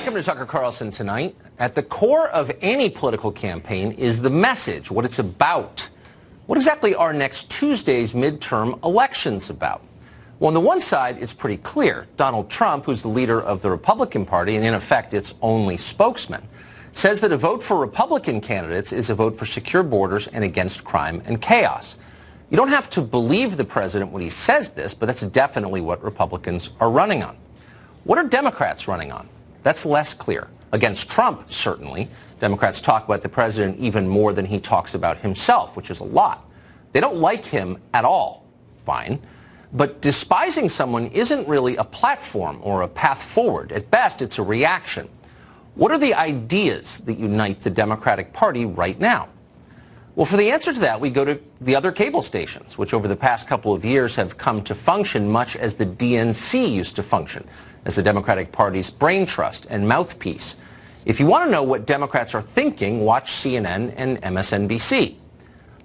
Welcome to Tucker Carlson tonight. At the core of any political campaign is the message, what it's about. What exactly are next Tuesday's midterm elections about? Well, on the one side, it's pretty clear. Donald Trump, who's the leader of the Republican Party and in effect its only spokesman, says that a vote for Republican candidates is a vote for secure borders and against crime and chaos. You don't have to believe the president when he says this, but that's definitely what Republicans are running on. What are Democrats running on? That's less clear. Against Trump, certainly. Democrats talk about the president even more than he talks about himself, which is a lot. They don't like him at all. Fine. But despising someone isn't really a platform or a path forward. At best, it's a reaction. What are the ideas that unite the Democratic Party right now? Well, for the answer to that, we go to the other cable stations, which over the past couple of years have come to function much as the DNC used to function, as the Democratic Party's brain trust and mouthpiece. If you want to know what Democrats are thinking, watch CNN and MSNBC.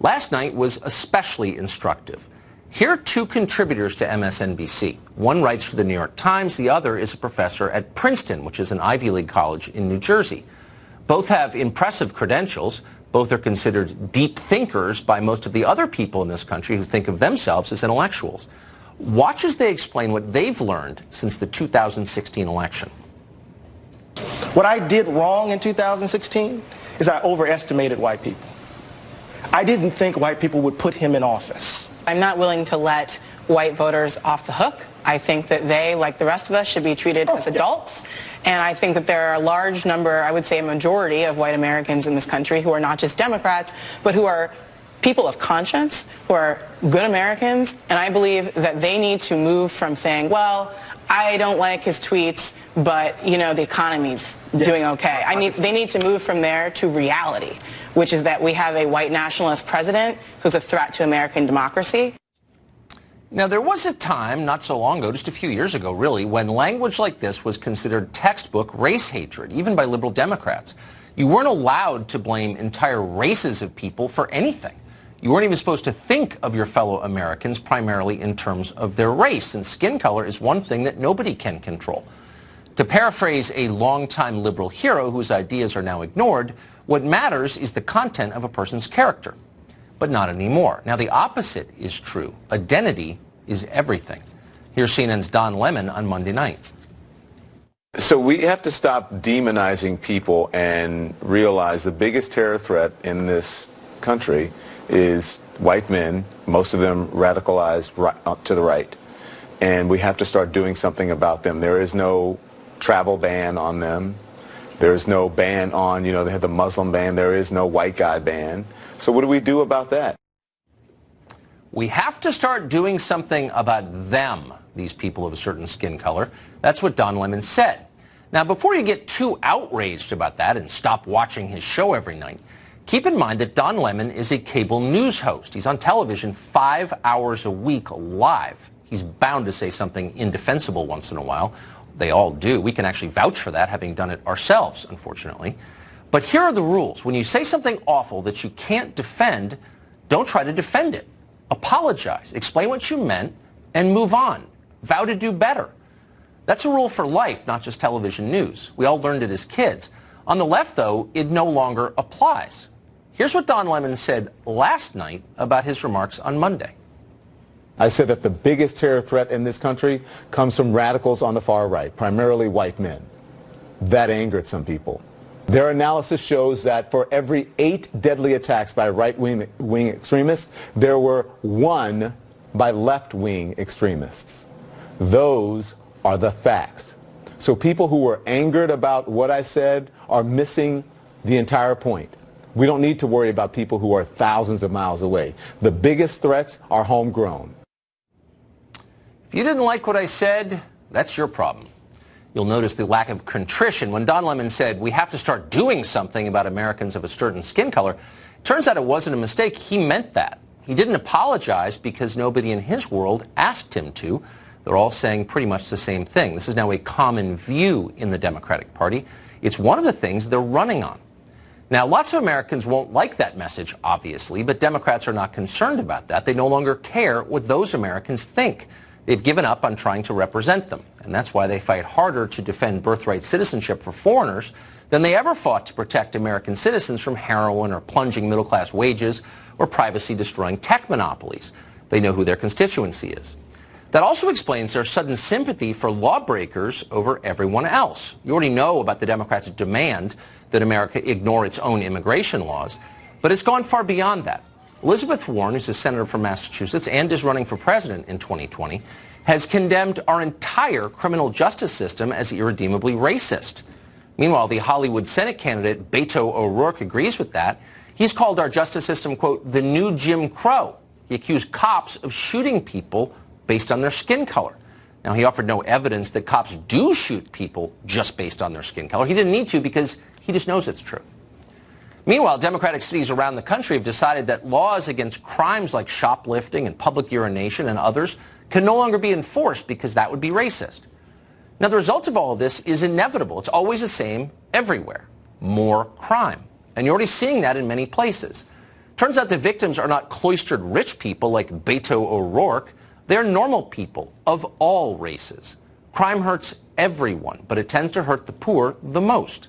Last night was especially instructive. Here are two contributors to MSNBC. One writes for the New York Times. The other is a professor at Princeton, which is an Ivy League college in New Jersey. Both have impressive credentials. Both are considered deep thinkers by most of the other people in this country who think of themselves as intellectuals. Watch as they explain what they've learned since the 2016 election. What I did wrong in 2016 is I overestimated white people. I didn't think white people would put him in office. I'm not willing to let white voters off the hook. I think that they, like the rest of us, should be treated as adults. And I think that there are a large number, I would say a majority of white Americans in this country who are not just Democrats, but who are people of conscience, who are good Americans. And I believe that they need to move from saying, well, I don't like his tweets, but, you know, the economy's doing okay. They need to move from there to reality, which is that we have a white nationalist president who's a threat to American democracy. Now, there was a time, not so long ago, just a few years ago, really, when language like this was considered textbook race hatred, even by liberal Democrats. You weren't allowed to blame entire races of people for anything. You weren't even supposed to think of your fellow Americans primarily in terms of their race, and skin color is one thing that nobody can control. To paraphrase a longtime liberal hero whose ideas are now ignored, what matters is the content of a person's character. But not anymore. Now, the opposite is true. Identity is everything. Here's CNN's Don Lemon on Monday night. So we have to stop demonizing people and realize the biggest terror threat in this country is white men, most of them radicalized up to the right. And we have to start doing something about them. There is no travel ban on them. There is no ban on, you know, they have the Muslim ban. There is no white guy ban. So what do we do about that? We have to start doing something about them, these people of a certain skin color. That's what Don Lemon said. Now, before you get too outraged about that and stop watching his show every night, keep in mind that Don Lemon is a cable news host. He's on television 5 hours a week live. He's bound to say something indefensible once in a while. They all do. We can actually vouch for that, having done it ourselves, unfortunately. But here are the rules. When you say something awful that you can't defend, don't try to defend it. Apologize. Explain what you meant and move on. Vow to do better. That's a rule for life, not just television news. We all learned it as kids. On the left, though, it no longer applies. Here's what Don Lemon said last night about his remarks on Monday. I said that the biggest terror threat in this country comes from radicals on the far right, primarily white men. That angered some people. Their analysis shows that for every 8 deadly attacks by right-wing extremists, there were 1 by left-wing extremists. Those are the facts. So people who were angered about what I said are missing the entire point. We don't need to worry about people who are thousands of miles away. The biggest threats are homegrown. If you didn't like what I said, that's your problem. You'll notice the lack of contrition. When Don Lemon said we have to start doing something about Americans of a certain skin color, it turns out it wasn't a mistake. He meant that. He didn't apologize because nobody in his world asked him to. They're all saying pretty much the same thing. This is now a common view in the Democratic Party. It's one of the things they're running on. Now, lots of Americans won't like that message, obviously, but Democrats are not concerned about that. They no longer care what those Americans think. They've given up on trying to represent them, and that's why they fight harder to defend birthright citizenship for foreigners than they ever fought to protect American citizens from heroin or plunging middle-class wages or privacy-destroying tech monopolies. They know who their constituency is. That also explains their sudden sympathy for lawbreakers over everyone else. You already know about the Democrats' demand that America ignore its own immigration laws, but it's gone far beyond that. Elizabeth Warren, who's a senator from Massachusetts and is running for president in 2020, has condemned our entire criminal justice system as irredeemably racist. Meanwhile, the Hollywood Senate candidate Beto O'Rourke agrees with that. He's called our justice system, quote, the new Jim Crow. He accused cops of shooting people based on their skin color. Now, he offered no evidence that cops do shoot people just based on their skin color. He didn't need to because he just knows it's true. Meanwhile, Democratic cities around the country have decided that laws against crimes like shoplifting and public urination and others can no longer be enforced because that would be racist. Now, the result of all of this is inevitable. It's always the same everywhere. More crime. And you're already seeing that in many places. Turns out the victims are not cloistered rich people like Beto O'Rourke. They're normal people of all races. Crime hurts everyone, but it tends to hurt the poor the most.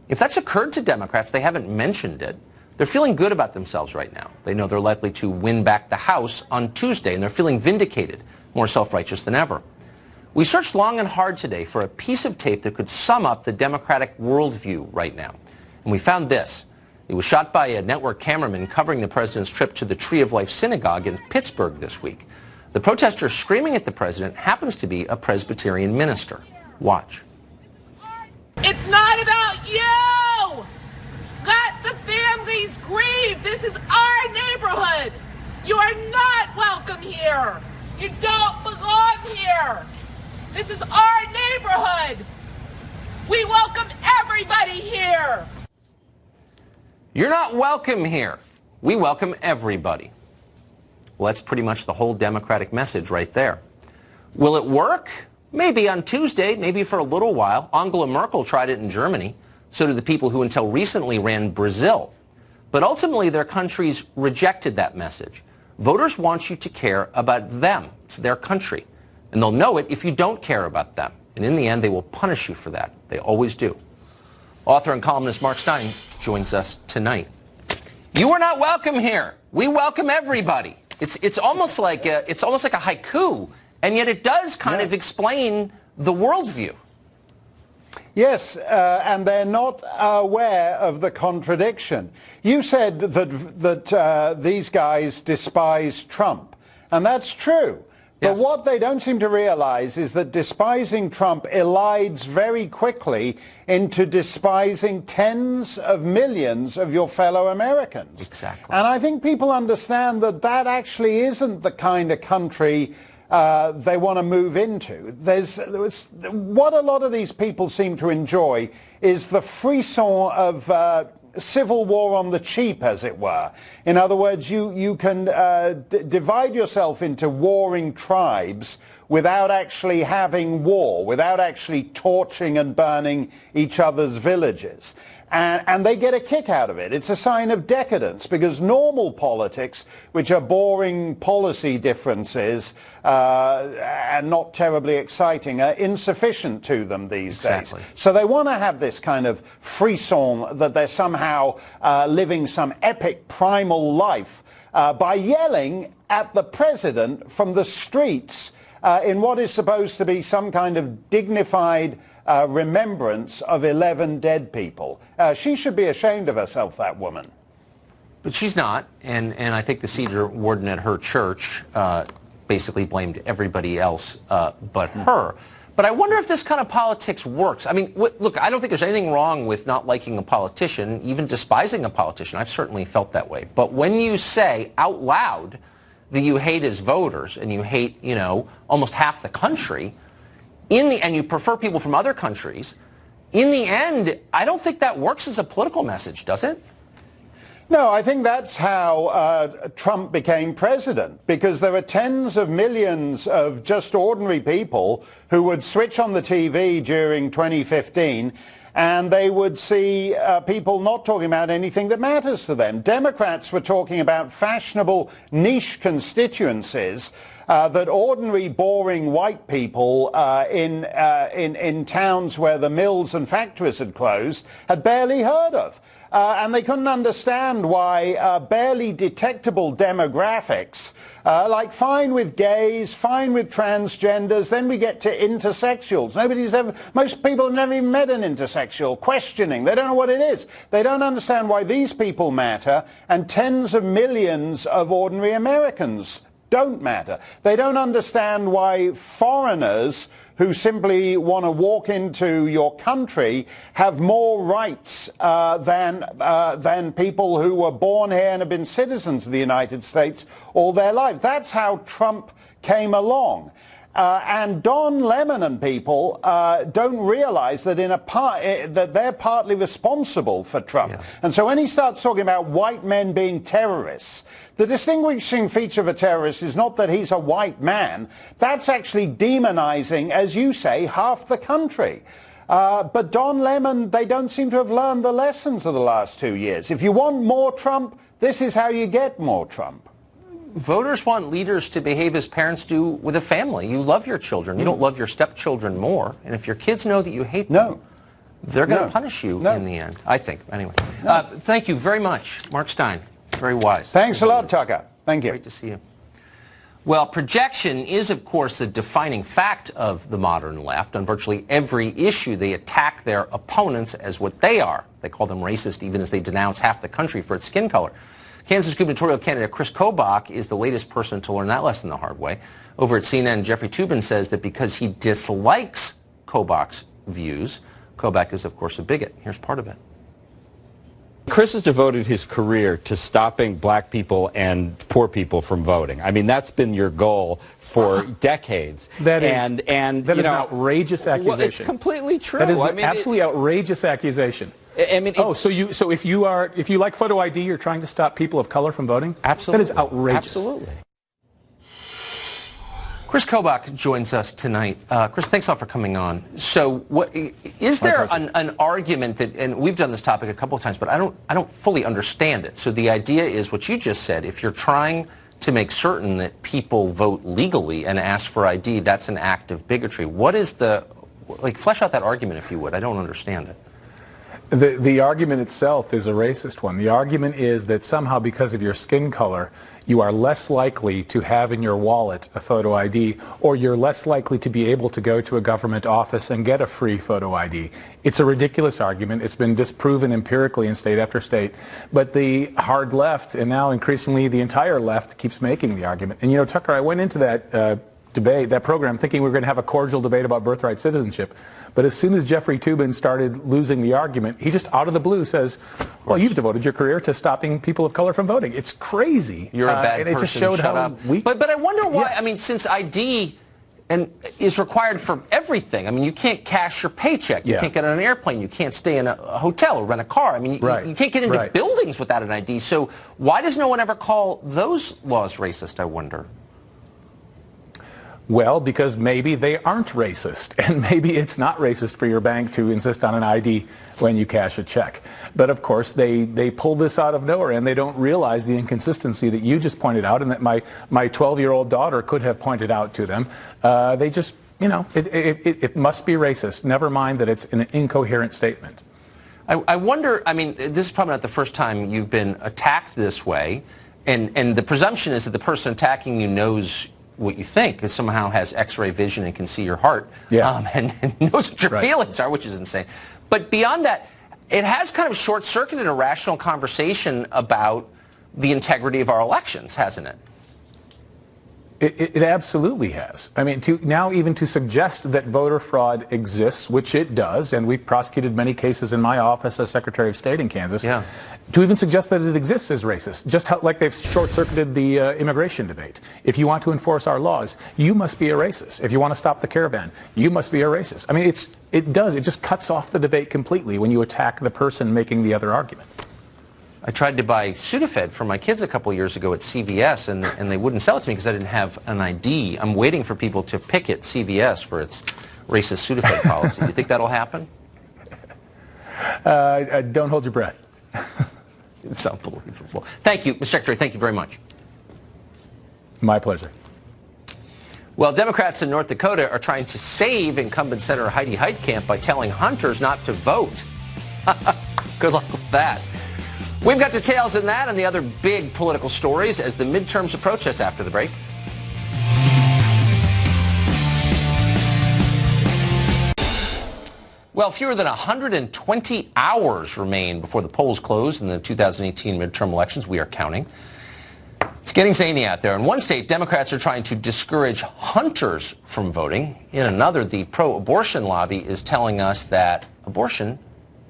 If that's occurred to Democrats, they haven't mentioned it. They're feeling good about themselves right now. They know they're likely to win back the House on Tuesday, and they're feeling vindicated, more self-righteous than ever. We searched long and hard today for a piece of tape that could sum up the Democratic worldview right now. And we found this. It was shot by a network cameraman covering the president's trip to the Tree of Life Synagogue in Pittsburgh this week. The protester screaming at the president happens to be a Presbyterian minister. Watch. It's not about you! Let the families grieve! This is our neighborhood! You are not welcome here! You don't belong here! This is our neighborhood! We welcome everybody here! You're not welcome here. We welcome everybody. Well, that's pretty much the whole Democratic message right there. Will it work? Maybe on Tuesday, maybe for a little while. Angela Merkel tried it in Germany. So did the people who until recently ran Brazil. But ultimately, their countries rejected that message. Voters want you to care about them. It's their country. And they'll know it if you don't care about them. And in the end, they will punish you for that. They always do. Author and columnist Mark Steyn joins us tonight. You are not welcome here. We welcome everybody. It's almost like a haiku. And yet it does kind of explain the worldview. Yes, and they're not aware of the contradiction. You said that these guys despise Trump, and that's true. But what they don't seem to realize is that despising Trump elides very quickly into despising tens of millions of your fellow Americans. Exactly. And I think people understand that that actually isn't the kind of country they want to move into. What a lot of these people seem to enjoy is the frisson of civil war on the cheap, as it were. In other words, you can divide yourself into warring tribes without actually having war, without actually torching and burning each other's villages. And they get a kick out of it. It's a sign of decadence, because normal politics, which are boring policy differences and not terribly exciting, are insufficient to them these days. So they want to have this kind of frisson that they're somehow living some epic primal life by yelling at the president from the streets in what is supposed to be some kind of dignified remembrance of 11 dead people. She should be ashamed of herself, that woman. But she's not, and I think the Cedar warden at her church basically blamed everybody else but her. But I wonder if this kind of politics works. I mean, look, I don't think there's anything wrong with not liking a politician, even despising a politician. I've certainly felt that way. But when you say out loud that you hate his voters and you hate, almost half the country, and you prefer people from other countries, in the end, I don't think that works as a political message, does it? No, I think that's how Trump became president, because there were tens of millions of just ordinary people who would switch on the TV during 2015 and they would see people not talking about anything that matters to them. Democrats were talking about fashionable niche constituencies that ordinary, boring white people in towns where the mills and factories had closed had barely heard of. And they couldn't understand why barely detectable demographics, like fine with gays, fine with transgenders, then we get to intersexuals. Most people have never even met an intersexual, questioning. They don't know what it is. They don't understand why these people matter, and tens of millions of ordinary Americans don't matter. They don't understand why foreigners who simply want to walk into your country have more rights than people who were born here and have been citizens of the United States all their lives. That's how Trump came along. And Don Lemon and people don't realize that that they're partly responsible for Trump. Yeah. And so when he starts talking about white men being terrorists, the distinguishing feature of a terrorist is not that he's a white man. That's actually demonizing, as you say, half the country. But Don Lemon, they don't seem to have learned the lessons of the last 2 years. If you want more Trump, this is how you get more Trump. Voters want leaders to behave as parents do with a family. You love your children. You don't love your stepchildren more. And if your kids know that you hate them, they're going to punish you in the end, I think. Anyway, thank you very much, Mark Steyn. Very wise. Thanks a lot, Tucker. Thank you. Great to see you. Well, projection is, of course, the defining fact of the modern left. On virtually every issue, they attack their opponents as what they are. They call them racist, even as they denounce half the country for its skin color. Kansas gubernatorial candidate Chris Kobach is the latest person to learn that lesson the hard way. Over at CNN, Jeffrey Toobin says that because he dislikes Kobach's views, Kobach is, of course, a bigot. Here's part of it. Chris has devoted his career to stopping black people and poor people from voting. I mean, that's been your goal for decades. That is an outrageous accusation. Well, it's completely true. That is an absolutely outrageous accusation. I mean, so if you like photo ID, you're trying to stop people of color from voting? Absolutely. That is outrageous. Absolutely. Chris Kobach joins us tonight. Chris, thanks a lot for coming on. So is there an argument that, and we've done this topic a couple of times, but I don't fully understand it. So the idea is what you just said. If you're trying to make certain that people vote legally and ask for ID, that's an act of bigotry. What is flesh out that argument, if you would. I don't understand it. The argument itself is a racist one. The argument is that somehow because of your skin color, you are less likely to have in your wallet a photo ID, or you're less likely to be able to go to a government office and get a free photo ID. It's a ridiculous argument. It's been disproven empirically in state after state. But the hard left, and now increasingly the entire left, keeps making the argument. And you know, Tucker, I went into that debate, that program, thinking we were going to have a cordial debate about birthright citizenship. But as soon as Jeffrey Toobin started losing the argument, he just out of the blue says, well, you've devoted your career to stopping people of color from voting. It's crazy. You're a bad person. And it just showed how weak. But I wonder why, I mean, since ID is required for everything. I mean, you can't cash your paycheck. You can't get on an airplane. You can't stay in a hotel or rent a car. I mean, you can't get into buildings without an ID. So why does no one ever call those laws racist, I wonder? Well, because maybe they aren't racist, and maybe it's not racist for your bank to insist on an ID when you cash a check. But of course, they pull this out of nowhere, and they don't realize the inconsistency that you just pointed out, and that my 12-year-old daughter could have pointed out to them. They just, you know, it must be racist. Never mind that it's an incoherent statement. I wonder, I mean, this is probably not the first time you've been attacked this way, and the presumption is that the person attacking you knows what you think, because somehow has X-ray vision and can see your heart, and knows what your feelings are, which is insane. But beyond that, it has kind of short-circuited a rational conversation about the integrity of our elections, hasn't it? It absolutely has. I mean, even to suggest that voter fraud exists, which it does, and we've prosecuted many cases in my office as Secretary of State in Kansas, to even suggest that it exists is racist, just like they've short-circuited the immigration debate. If you want to enforce our laws, you must be a racist. If you want to stop the caravan, you must be a racist. I mean, it just cuts off the debate completely when you attack the person making the other argument. I tried to buy Sudafed for my kids a couple of years ago at CVS, and they wouldn't sell it to me because I didn't have an ID. I'm waiting for people to picket CVS for its racist Sudafed policy. Do you think that'll happen? Don't hold your breath. It's unbelievable. Thank you, Mr. Secretary. Thank you very much. My pleasure. Well, Democrats in North Dakota are trying to save incumbent Senator Heidi Heitkamp by telling hunters not to vote. Good luck with that. We've got details in that and the other big political stories as the midterms approach us after the break. Well, fewer than 120 hours remain before the polls close in the 2018 midterm elections. We are counting. It's getting zany out there. In one state, Democrats are trying to discourage hunters from voting. In another, the pro-abortion lobby is telling us that abortion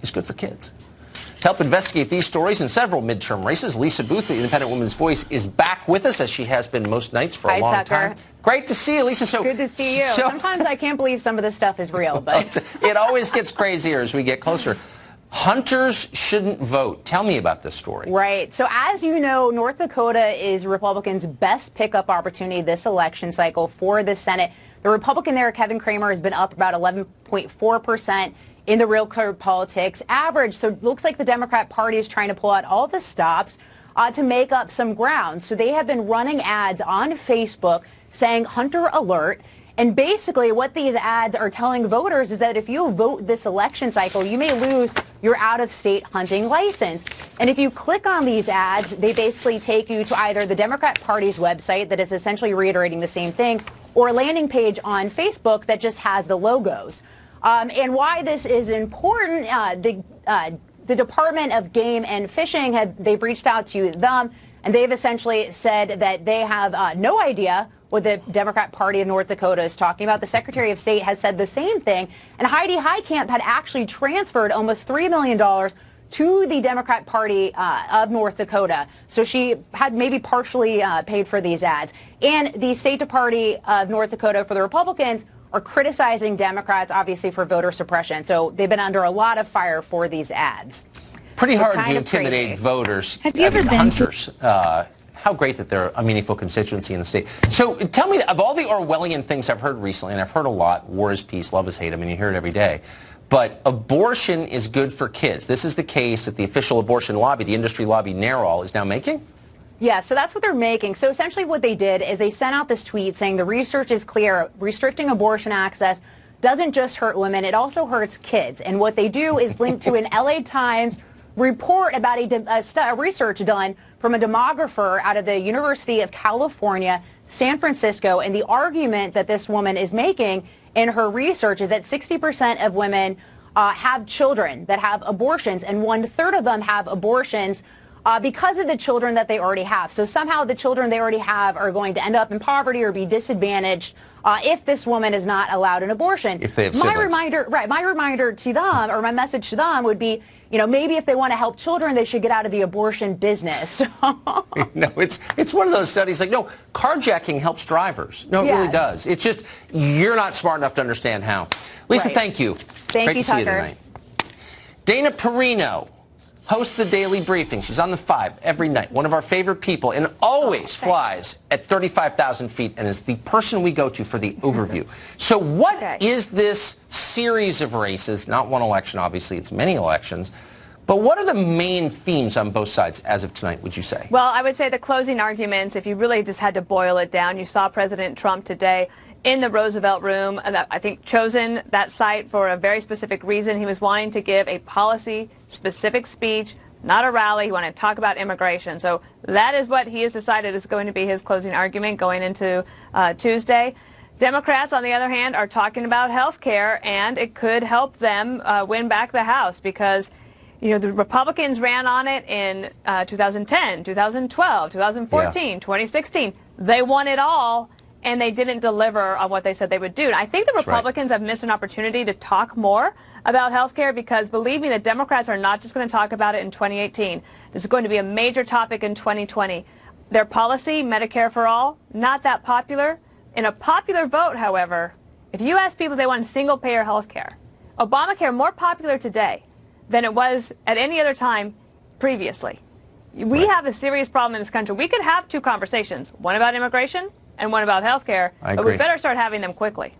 is good for kids. To help investigate these stories and several midterm races, Lisa Booth, the Independent Woman's Voice, is back with us, as she has been most nights for a long time. Great to see you, Lisa. So good to see you. Sometimes I can't believe some of this stuff is real, but it always gets crazier as we get closer. Hunters shouldn't vote. Tell me about this story. Right. So as you know, North Dakota is Republicans' best pickup opportunity this election cycle for the Senate. The Republican there, Kevin Cramer, has been up about 11.4% in the real code politics average. So it looks like the Democrat Party is trying to pull out all the stops to make up some ground. So they have been running ads on Facebook saying hunter alert. And basically what these ads are telling voters is that if you vote this election cycle, you may lose your out-of-state hunting license. And if you click on these ads, they basically take you to either the Democrat Party's website that is essentially reiterating the same thing, or a landing page on Facebook that just has the logos. And why this is important, the Department of Game and Fishing, they've reached out to them, and they've essentially said that they have no idea what the Democrat Party of North Dakota is talking about. The Secretary of State has said the same thing, and Heidi Heitkamp had actually transferred almost $3 million to the Democrat Party of North Dakota. So she had maybe partially paid for these ads. And the State Party of North Dakota for the Republicans are criticizing Democrats, obviously, for voter suppression. So they've been under a lot of fire for these ads. Pretty hard to intimidate voters. Have you ever been hunters? How great that they're a meaningful constituency in the state. So tell me, of all the Orwellian things I've heard recently, and I've heard a lot, war is peace, love is hate, I mean, you hear it every day, but abortion is good for kids. This is the case that the official abortion lobby, the industry lobby, NARAL, is now making? Yeah, so that's what they're making. So essentially what they did is they sent out this tweet saying the research is clear. Restricting abortion access doesn't just hurt women, it also hurts kids. And what they do is link to an LA Times report about a research done from a demographer out of the University of California, San Francisco. And the argument that this woman is making in her research is that 60% of women have children that have abortions, and 1/3 of them have abortions because of the children that they already have. So somehow the children they already have are going to end up in poverty or be disadvantaged if this woman is not allowed an abortion. If they have siblings. My reminder to them, or my message to them would be, you know, maybe if they want to help children, they should get out of the abortion business. No, it's one of those studies like, no, carjacking helps drivers. No, it really does. It's just you're not smart enough to understand how. Lisa, thank you. Thank you, Tucker. See you tonight. Dana Perino hosts the Daily Briefing. She's on the 5 every night. One of our favorite people, and always flies at 35,000 feet and is the person we go to for the overview. So what is this series of races? Not one election, obviously. It's many elections. But what are the main themes on both sides as of tonight, would you say? Well, I would say the closing arguments, if you really just had to boil it down, you saw President Trump today in the Roosevelt Room, and I think chosen that site for a very specific reason. He was wanting to give a policy-specific speech, not a rally. He wanted to talk about immigration. So that is what he has decided is going to be his closing argument going into Tuesday. Democrats, on the other hand, are talking about health care, and it could help them win back the House because, you know, the Republicans ran on it in 2010, 2012, 2014, 2016. They won it all, and they didn't deliver on what they said they would do. And I think the Republicans have missed an opportunity to talk more about health care because, believe me, the Democrats are not just going to talk about it in 2018. This is going to be a major topic in 2020. Their policy, Medicare for all, not that popular. In a popular vote, however, if you ask people if they want single-payer health care, Obamacare more popular today than it was at any other time previously. We have a serious problem in this country. We could have two conversations, one about immigration and one about health care, but we better start having them quickly.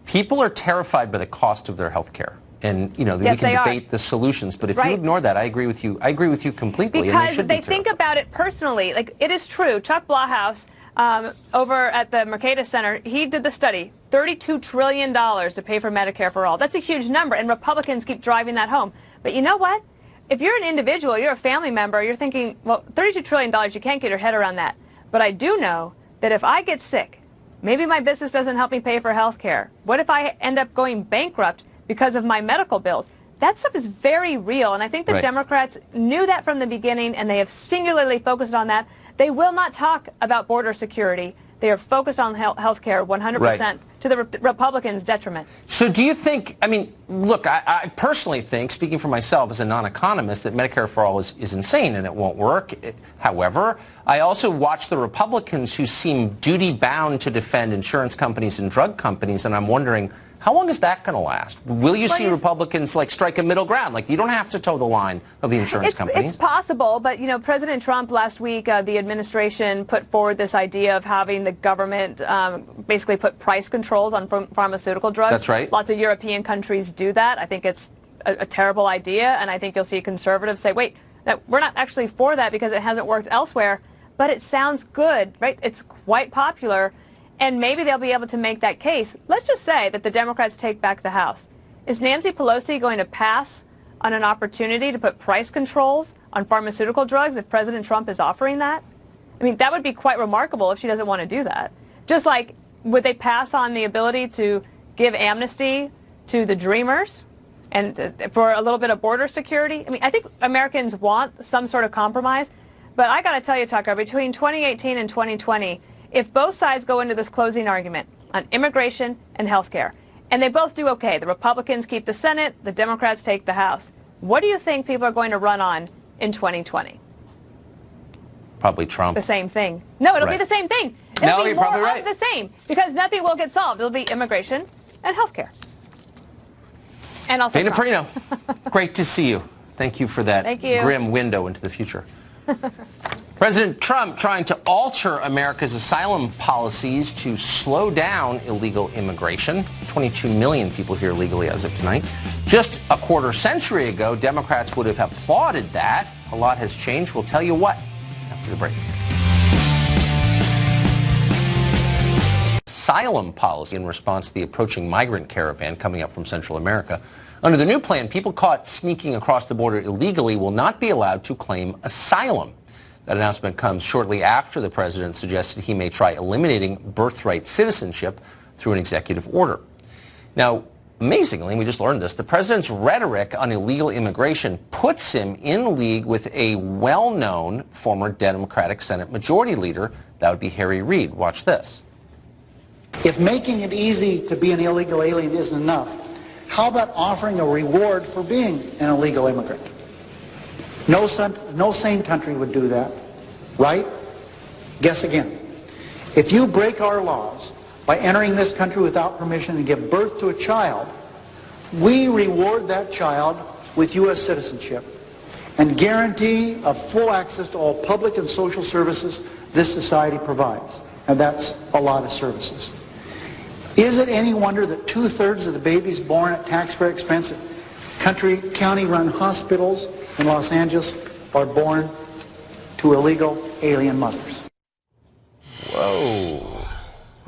People are terrified by the cost of their health care. And, you know, we can debate the solutions, but if you ignore that, I agree with you. I agree with you completely. Because they think about it personally. Like, it is true. Chuck Blahhouse, over at the Mercatus Center, he did the study. $32 trillion to pay for Medicare for all. That's a huge number, and Republicans keep driving that home. But you know what? If you're an individual, you're a family member, you're thinking, well, $32 trillion, you can't get your head around that. But I do know that if I get sick, maybe my business doesn't help me pay for health care. What if I end up going bankrupt because of my medical bills? That stuff is very real, and I think the Democrats knew that from the beginning, and they have singularly focused on that. They will not talk about border security. They are focused on health care 100% to the Republicans' detriment. So do you think, I mean, look, I personally think, speaking for myself as a non-economist, that Medicare for All is insane and it won't work. However, I also watch the Republicans who seem duty-bound to defend insurance companies and drug companies, and I'm wondering, how long is that going to last? Will you see Republicans like strike a middle ground? Like, you don't have to toe the line of the insurance companies. It's possible, but you know, President Trump last week, the administration put forward this idea of having the government basically put price controls on pharmaceutical drugs. That's right. Lots of European countries do that. I think it's a terrible idea, and I think you'll see conservatives say, wait, we're not actually for that because it hasn't worked elsewhere, but it sounds good, right? It's quite popular. And maybe they'll be able to make that case. Let's just say that the Democrats take back the House. Is Nancy Pelosi going to pass on an opportunity to put price controls on pharmaceutical drugs if President Trump is offering that? I mean, that would be quite remarkable if she doesn't want to do that. Just like, would they pass on the ability to give amnesty to the Dreamers and for a little bit of border security? I mean, I think Americans want some sort of compromise. But I got to tell you, Tucker, between 2018 and 2020, if both sides go into this closing argument on immigration and health care, and they both do okay, the Republicans keep the Senate, the Democrats take the House, what do you think people are going to run on in 2020? Probably Trump. The same thing. No, it'll be the same thing. It'll be more of the same, because nothing will get solved. It'll be immigration and health care. And also Dana Perino, great to see you. Thank you for that grim window into the future. President Trump trying to alter America's asylum policies to slow down illegal immigration. 22 million people here legally as of tonight. Just a quarter century ago, Democrats would have applauded that. A lot has changed. We'll tell you what after the break. Asylum policy in response to the approaching migrant caravan coming up from Central America. Under the new plan, people caught sneaking across the border illegally will not be allowed to claim asylum. That announcement comes shortly after the president suggested he may try eliminating birthright citizenship through an executive order. Now, amazingly, we just learned this, the president's rhetoric on illegal immigration puts him in league with a well-known former Democratic Senate Majority Leader. That would be Harry Reid. Watch this. If making it easy to be an illegal alien isn't enough, how about offering a reward for being an illegal immigrant? No sane country would do that, right? Guess again. If you break our laws by entering this country without permission and give birth to a child, we reward that child with U.S. citizenship and guarantee of full access to all public and social services this society provides. And that's a lot of services. Is it any wonder that 2/3 of the babies born at taxpayer expense at county-run hospitals in Los Angeles are born to illegal alien mothers? Whoa.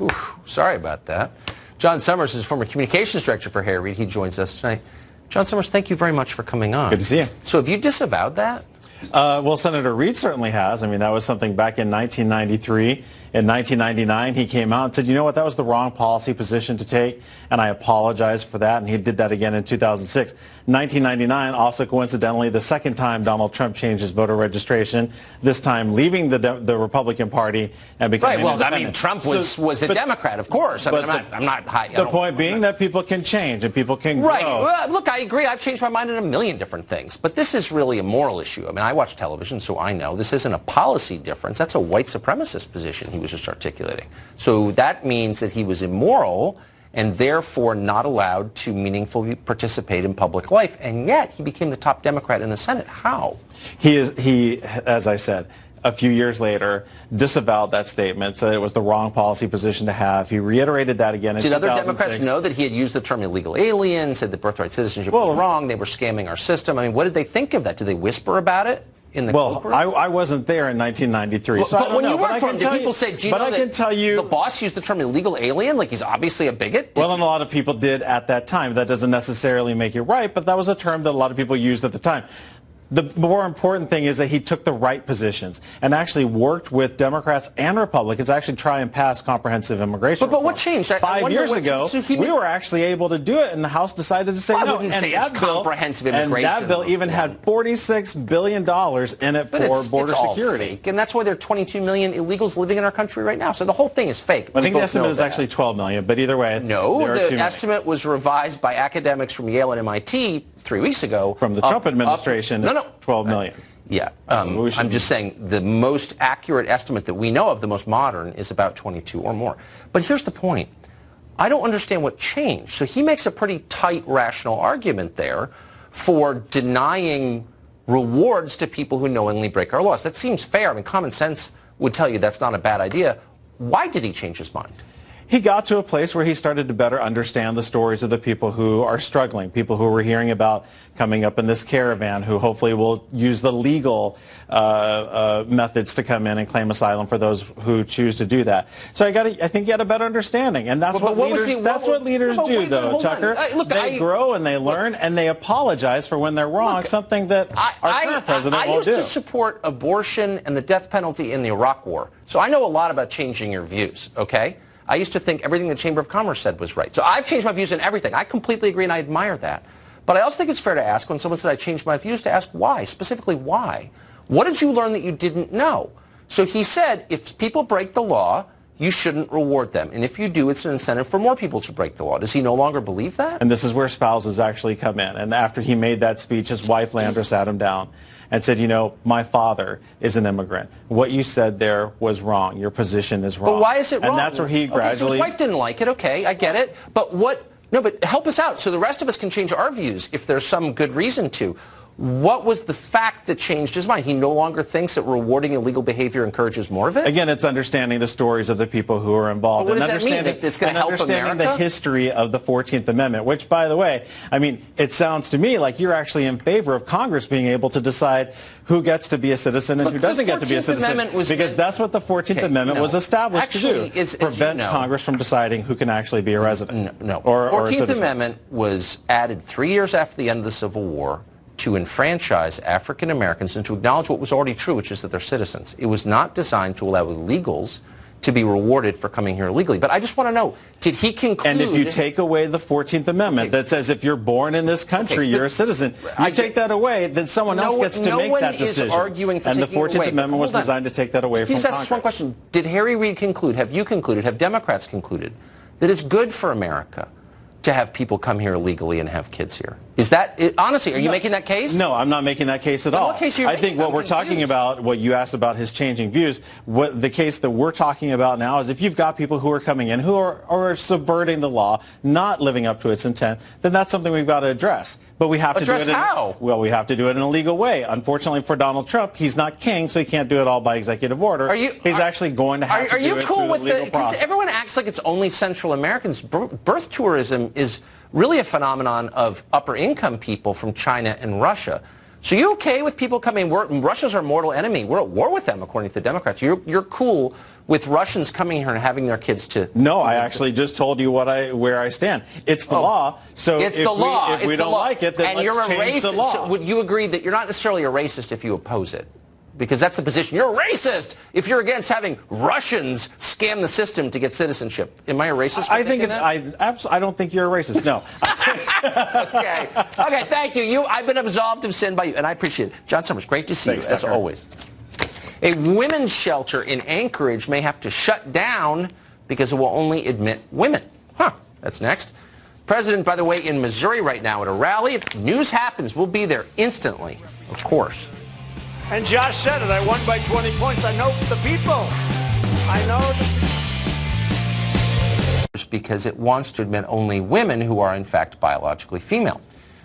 Oof, sorry about that. John Summers is former communications director for Harry Reid. He joins us tonight. John Summers, thank you very much for coming on. Good to see you. So have you disavowed that? Well, Senator Reid certainly has. I mean, that was something back in 1993. In 1999, he came out and said, you know what, that was the wrong policy position to take, and I apologize for that, and he did that again in 2006. 1999, also coincidentally, the second time Donald Trump changed his voter registration, this time leaving the Republican Party and becoming an independent. I mean, Trump was a Democrat, of course. I mean, I'm not high. The point being that people can change and people can grow. Right. Well, look, I agree. I've changed my mind on a million different things. But this is really a moral issue. I mean, I watch television, so I know this isn't a policy difference. That's a white supremacist position he was just articulating. So that means that he was immoral, and therefore not allowed to meaningfully participate in public life. And yet he became the top Democrat in the Senate. How? He, as I said, a few years later, disavowed that statement, said it was the wrong policy position to have. He reiterated that again in 2006. Did other Democrats know that he had used the term illegal alien, said that birthright citizenship was wrong, they were scamming our system? I mean, what did they think of that? Did they whisper about it in the cloakroom? I wasn't there in 1993. Well, so but when you worked for him, did tell people say, do you know that the boss used the term illegal alien? Like he's obviously a bigot? Well, and a lot of people did at that time. That doesn't necessarily make it right, but that was a term that a lot of people used at the time. The more important thing is that he took the right positions and actually worked with Democrats and Republicans to actually try and pass comprehensive immigration But what changed? 5 years ago, we were actually able to do it, and the House decided to say no. I wouldn't say it's comprehensive immigration. And that bill even had $46 billion in it for border security. Fake, and that's why there are 22 million illegals living in our country right now. So the whole thing is fake. I think the estimate is actually 12 million, but either way, no, the estimate was revised by academics from Yale and MIT 3 weeks ago. From the Trump administration, it's 12 million. Yeah, I'm just saying the most accurate estimate that we know of, the most modern, is about 22 or more. But here's the point. I don't understand what changed. So he makes a pretty tight, rational argument there for denying rewards to people who knowingly break our laws. That seems fair. I mean, common sense would tell you that's not a bad idea. Why did he change his mind? He got to a place where he started to better understand the stories of the people who are struggling, people who we're hearing about coming up in this caravan, who hopefully will use the legal methods to come in and claim asylum for those who choose to do that. So I think he had a better understanding, and that's what leaders do, though, Tucker. They grow and they learn and they apologize for when they're wrong, something that our current president won't do. I used to support abortion and the death penalty in the Iraq War, so I know a lot about changing your views, okay? I used to think everything the Chamber of Commerce said was right. So I've changed my views on everything. I completely agree and I admire that. But I also think it's fair to ask when someone said I changed my views to ask why, specifically why. What did you learn that you didn't know? So he said if people break the law, you shouldn't reward them. And if you do, it's an incentive for more people to break the law. Does he no longer believe that? And this is where spouses actually come in. And after he made that speech, his wife, Landra, sat him down and said, you know, my father is an immigrant. What you said there was wrong. Your position is wrong. But why is it wrong? And that's where he gradually... Okay, so his wife didn't like it. Okay, I get it. But what... No, but help us out so the rest of us can change our views if there's some good reason to. What was the fact that changed his mind? He no longer thinks that rewarding illegal behavior encourages more of it? Again, it's understanding the stories of the people who are involved. Well, what does that mean? That it's going to help understanding America? The history of the 14th Amendment, which, by the way, I mean, it sounds to me like you're actually in favor of Congress being able to decide who gets to be a citizen and who doesn't get to be a citizen. Because that's what the 14th Amendment was established to do. Prevent Congress from deciding who can actually be a resident. No. The 14th Amendment was added 3 years after the end of the Civil War to enfranchise African Americans and to acknowledge what was already true, which is that they're citizens. It was not designed to allow illegals to be rewarded for coming here illegally. But I just want to know, did he conclude... And if you take away the 14th Amendment that says if you're born in this country, you're a citizen, you take that away, then someone else gets to make that decision. No one is arguing for and taking the 14th it away. Amendment was designed to take that away from Congress. Please ask one question. Did Harry Reid conclude, have you concluded, have Democrats concluded, that it's good for America to have people come here illegally and have kids here? Is that, honestly, are you making that case? No, I'm not making that case at all. What case are you I think what we're talking about, what you asked about his changing views, what the case that we're talking about now is if you've got people who are coming in who are subverting the law, not living up to its intent, then that's something we've got to address. But we have to do it how? Well, we have to do it in a legal way. Unfortunately for Donald Trump, he's not king, so he can't do it all by executive order. He's actually going to have to do it through the legal process. Everyone acts like it's only Central Americans. Birth tourism is really a phenomenon of upper income people from China and Russia. So you okay with people coming? Russia's our mortal enemy. We're at war with them, according to the Democrats. You're cool with Russians coming here and having their kids to... No, I actually just told you where I stand. It's the law. So it's the law. If we don't like it, then let's change the law. So would you agree that you're not necessarily a racist if you oppose it? Because that's the position. You're a racist if you're against having Russians scam the system to get citizenship. Am I a racist? I don't think you're a racist. No. Okay. Thank you. I've been absolved of sin by you, and I appreciate it. John Summers, great to see you as always. A women's shelter in Anchorage may have to shut down because it will only admit women. That's next. President, by the way, in Missouri right now at a rally. If news happens, we'll be there instantly, of course. And Josh said it. I won by 20 points. I know the people. I know the because it wants to admit only women who are in fact biologically female.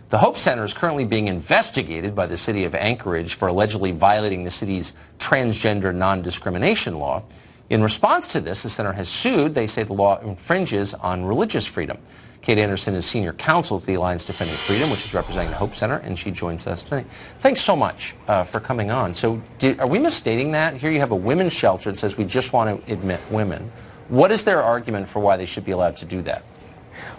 The Hope Center is currently being investigated by the city of Anchorage for allegedly violating the city's transgender non-discrimination law. In response to this, the center has sued. They say the law infringes on religious freedom. Kate Anderson is senior counsel to the Alliance Defending Freedom, which is representing the Hope Center, and she joins us tonight. Thanks so much for coming on. So are we misstating that? Here you have a women's shelter that says we just want to admit women. What is their argument for why they should be allowed to do that?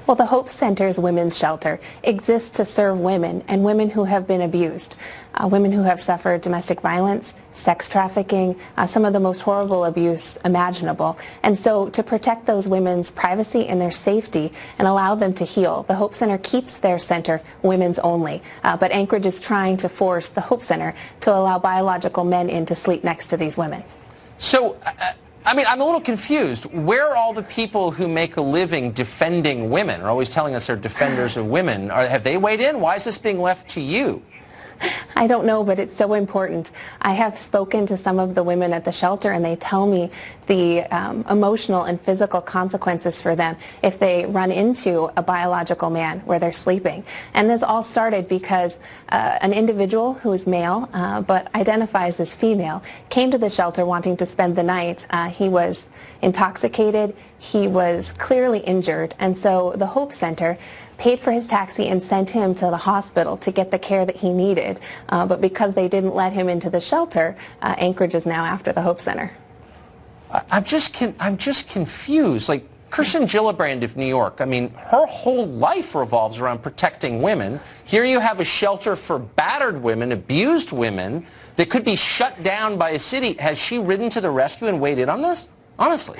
Well, the Hope Center's women's shelter exists to serve women and women who have been abused, women who have suffered domestic violence, sex trafficking, some of the most horrible abuse imaginable. And so to protect those women's privacy and their safety and allow them to heal, the Hope Center keeps their center women's only. But Anchorage is trying to force the Hope Center to allow biological men in to sleep next to these women. So, I mean, I'm a little confused. Where are all the people who make a living defending women, are always telling us they're defenders of women? Have they weighed in? Why is this being left to you? I don't know, but it's so important. I have spoken to some of the women at the shelter, and they tell me the emotional and physical consequences for them if they run into a biological man where they're sleeping. And this all started because an individual who is male but identifies as female came to the shelter wanting to spend the night. He was intoxicated. He was clearly injured. And so the Hope Center paid for his taxi and sent him to the hospital to get the care that he needed. But because they didn't let him into the shelter, Anchorage is now after the Hope Center. I'm just confused. Like Kirsten Gillibrand of New York, I mean, her whole life revolves around protecting women. Here you have a shelter for battered women, abused women, that could be shut down by a city. Has she ridden to the rescue and weighed in on this? Honestly.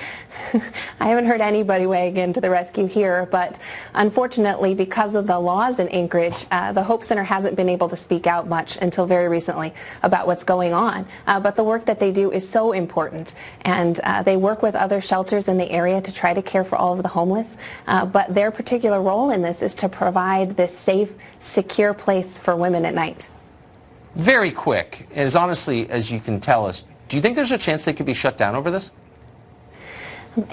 I haven't heard anybody weigh in to the rescue here, but unfortunately, because of the laws in Anchorage, the Hope Center hasn't been able to speak out much until very recently about what's going on. But the work that they do is so important, and they work with other shelters in the area to try to care for all of the homeless. But their particular role in this is to provide this safe, secure place for women at night. Very quick, as honestly as you can tell us, do you think there's a chance they could be shut down over this?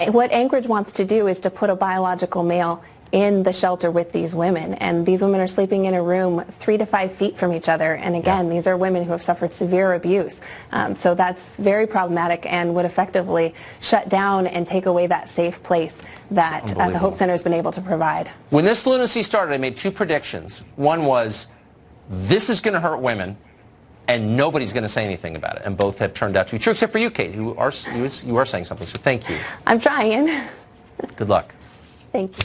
What Anchorage wants to do is to put a biological male in the shelter with these women, and these women are sleeping in a room 3 to 5 feet from each other, and again, these are women who have suffered severe abuse. So that's very problematic and would effectively shut down and take away that safe place that the Hope Center has been able to provide. When this lunacy started, I made 2 predictions. One was, this is going to hurt women, and nobody's going to say anything about it. And both have turned out to be true, except for you, Kate, who are saying something. So thank you. I'm trying. Good luck. Thank you.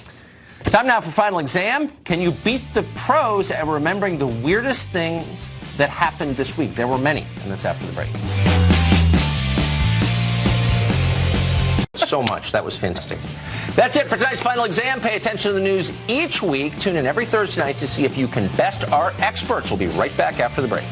Time now for final exam. Can you beat the pros at remembering the weirdest things that happened this week? There were many, and that's after the break. So much. That was fantastic. That's it for tonight's final exam. Pay attention to the news each week. Tune in every Thursday night to see if you can best our experts. We'll be right back after the break.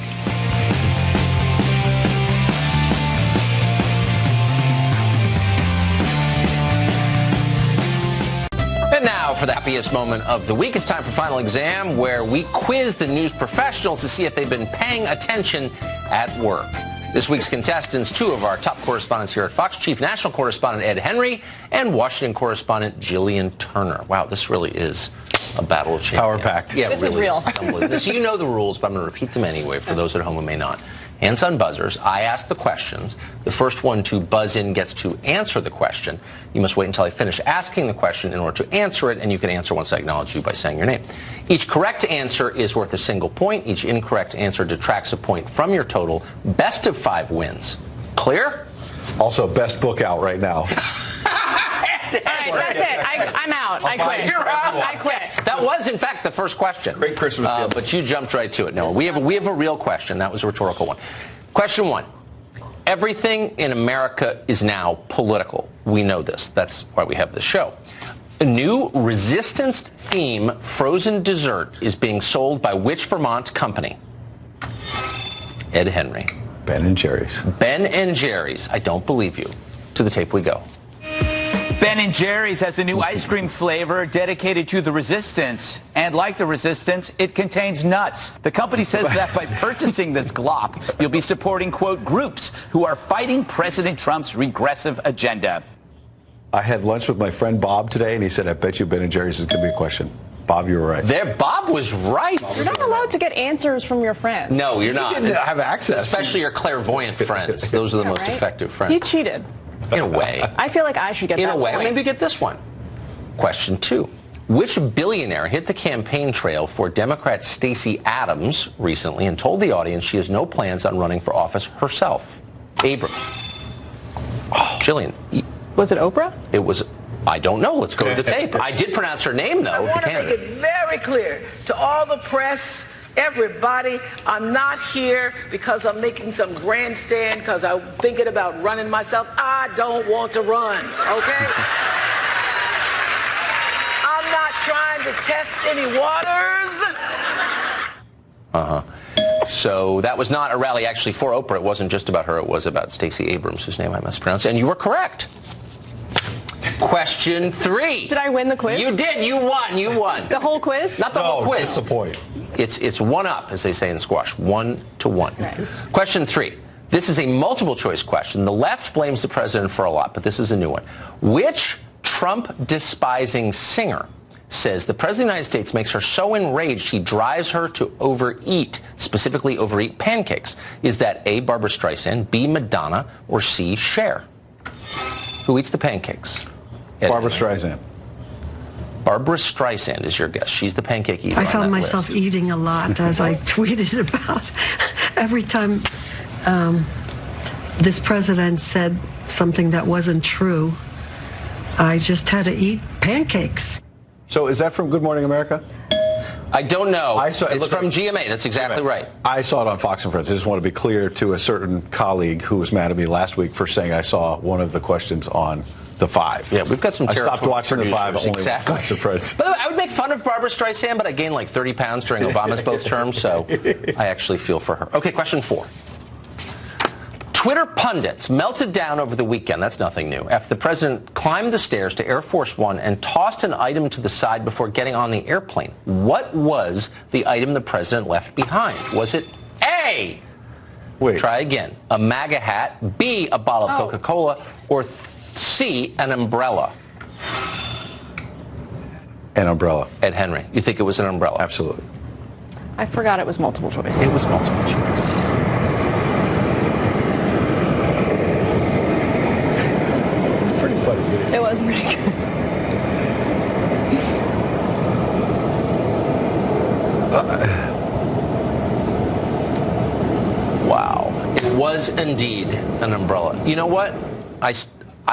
And now for the happiest moment of the week. It's time for Final Exam, where we quiz the news professionals to see if they've been paying attention at work. This week's contestants, 2 of our top correspondents here at Fox, Chief National Correspondent Ed Henry and Washington Correspondent Jillian Turner. Wow, this really is a battle of champions. Power-packed. Yeah, this really is real. It's unbelievable. So you know the rules, but I'm going to repeat them anyway for those at home who may not. Hands on buzzers. I ask the questions. The first one to buzz in gets to answer the question. You must wait until I finish asking the question in order to answer it, and you can answer once I acknowledge you by saying your name. Each correct answer is worth a single point. Each incorrect answer detracts a point from your total. Best of 5 wins. Clear? Also, best book out right now. All right, that's it. I'm out. I quit. You're out. I quit. That was, in fact, the first question. Great Christmas gift. But you jumped right to it. No, we have a real question. That was a rhetorical one. Question 1. Everything in America is now political. We know this. That's why we have this show. A new resistance theme frozen dessert is being sold by which Vermont company? Ed Henry. Ben & Jerry's. Ben & Jerry's. I don't believe you. To the tape we go. Ben & Jerry's has a new ice cream flavor dedicated to the resistance. And like the resistance, it contains nuts. The company says that by purchasing this glop, you'll be supporting, quote, groups who are fighting President Trump's regressive agenda. I had lunch with my friend Bob today, and he said, I bet you Ben & Jerry's is going to be a question. Bob, you were right. There, Bob was right. You're not allowed to get answers from your friends. No, you're not. You didn't have access. Especially your clairvoyant friends. Those are the most effective friends. You cheated. In a way. I feel like I should get that In a way. point. Maybe get this one. Question 2. Which billionaire hit the campaign trail for Democrat Stacey Abrams recently and told the audience she has no plans on running for office herself? Abrams. Oh, Jillian. Was it Oprah? It was, I don't know. Let's go to the tape. I did pronounce her name, though. I want to make it very clear to all the press, everybody, I'm not here because I'm making some grandstand because I'm thinking about running myself. I don't want to run, okay? I'm not trying to test any waters. So that was not a rally actually for Oprah. It wasn't just about her. It was about Stacey Abrams, whose name I mispronounced. And you were correct. Question 3. Did I win the quiz? You did. You won. You won. The whole quiz? Not the whole quiz. Just the point. It's one up, as they say in squash. 1-1. Right. Question 3. This is a multiple choice question. The left blames the president for a lot, but this is a new one. Which Trump-despising singer says the president of the United States makes her so enraged he drives her to overeat, specifically overeat pancakes? Is that A, Barbra Streisand, B, Madonna, or C, Cher? Who eats the pancakes? Barbra Streisand. Barbra Streisand is your guess. She's the pancake eater. I found on that myself list. eating a lot, as I tweeted about. Every time this president said something that wasn't true, I just had to eat pancakes. So is that from Good Morning America? I don't know. It's from GMA. That's exactly right. I saw it on Fox and Friends. I just want to be clear to a certain colleague who was mad at me last week for saying I saw one of the questions on the 5. Yeah, we've got some I stopped territorial watching the 5. producers. Only Exactly. Fox and Friends. By the way, I would make fun of Barbra Streisand, but I gained like 30 pounds during Obama's both terms, so I actually feel for her. Okay, question 4. Twitter pundits melted down over the weekend, that's nothing new, after the president climbed the stairs to Air Force One and tossed an item to the side before getting on the airplane. What was the item the president left behind? Was it A, try again, a MAGA hat, B, a bottle of Coca-Cola, or C, an umbrella? An umbrella. Ed Henry, you think it was an umbrella? Absolutely. I forgot it was multiple choice. It was multiple choice. It was pretty good. Wow. It was indeed an umbrella. You know what? I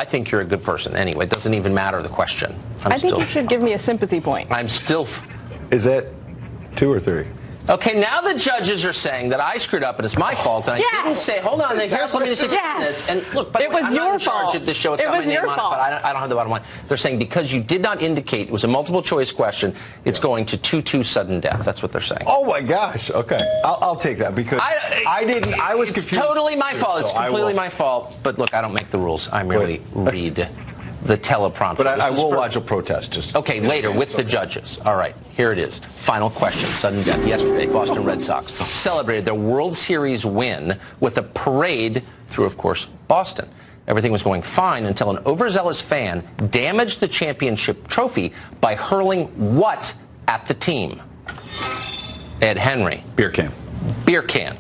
think you're a good person anyway. It doesn't even matter the question. I think you should give me a sympathy point. I'm still... Is that 2 or 3? Okay, now the judges are saying that I screwed up and it's my fault, and I didn't say, hold on, here's let me just explain this. And look, by the way, I'm not in charge of this show. It's got my name on it, but I don't have the bottom line. They're saying because you did not indicate it was a multiple choice question, it's going to 2-2 sudden death. That's what they're saying. Oh my gosh. Okay, I'll take that because I was confused. It's totally my fault. It's So completely my fault. But look, I don't make the rules. I merely read the teleprompter. But I will lodge a protest. Just okay, later with the judges. All right, here it is. Final question, sudden death. Yesterday, Boston Red Sox celebrated their World Series win with a parade through, of course, Boston. Everything was going fine until an overzealous fan damaged the championship trophy by hurling what at the team? Ed Henry. Beer can. Beer can.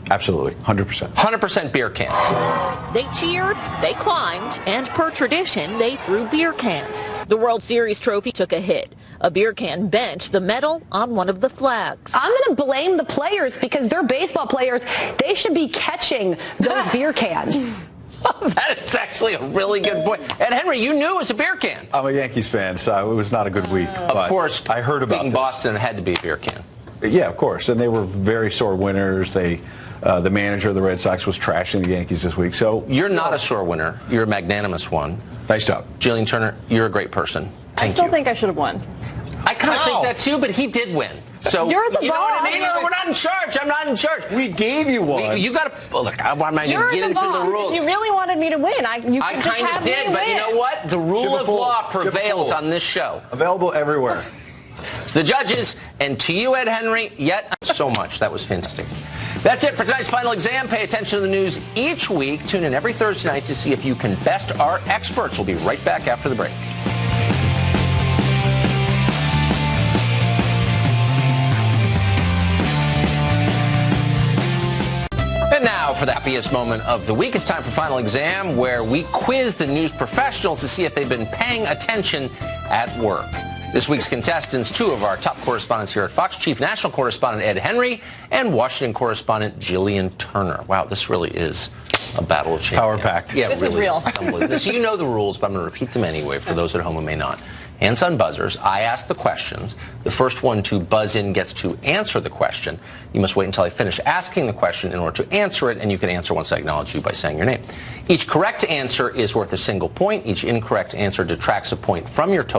Absolutely, 100%. 100% beer can. They cheered, they climbed, and per tradition, they threw beer cans. The World Series trophy took a hit. A beer can bent the medal on one of the flags. I'm going to blame the players because they're baseball players. They should be catching those beer cans. That is actually a really good point. Ed Henry, you knew it was a beer can. I'm a Yankees fan, so it was not a good week. Of course, I heard about beating this. Boston had to be a beer can. Yeah, of course, and they were very sore winners. The manager of the Red Sox was trashing the Yankees this week. So you're not a sore winner. You're a magnanimous one. Nice job. Jillian Turner, you're a great person. I still think I should have won. I kind of think that too, but he did win. So you're the you know boss. what I mean? We're not in charge. I'm not in charge. We gave you one. You got to look. I'm not going to get into boss. the rules. If you really wanted me to win, I kind of did, but you know what? The rule of law prevails on this show. Available everywhere. It's the judges, and to you, Ed Henry, yet so much. That was fantastic. That's it for tonight's final exam. Pay attention to the news each week. Tune in every Thursday night to see if you can best our experts. We'll be right back after the break. And now for the happiest moment of the week. It's time for Final Exam, where we quiz the news professionals to see if they've been paying attention at work. This week's contestants, two of our top correspondents here at Fox, Chief National Correspondent Ed Henry and Washington Correspondent Jillian Turner. Wow, this really is a battle of champions. Power packed. Yeah, this really is real. It's unbelievable. So you know the rules, but I'm going to repeat them anyway for those at home who may not. Hands on buzzers. I ask the questions. The first one to buzz in gets to answer the question. You must wait until I finish asking the question in order to answer it, and you can answer once I acknowledge you by saying your name. Each correct answer is worth a single point. Each incorrect answer detracts a point from your total.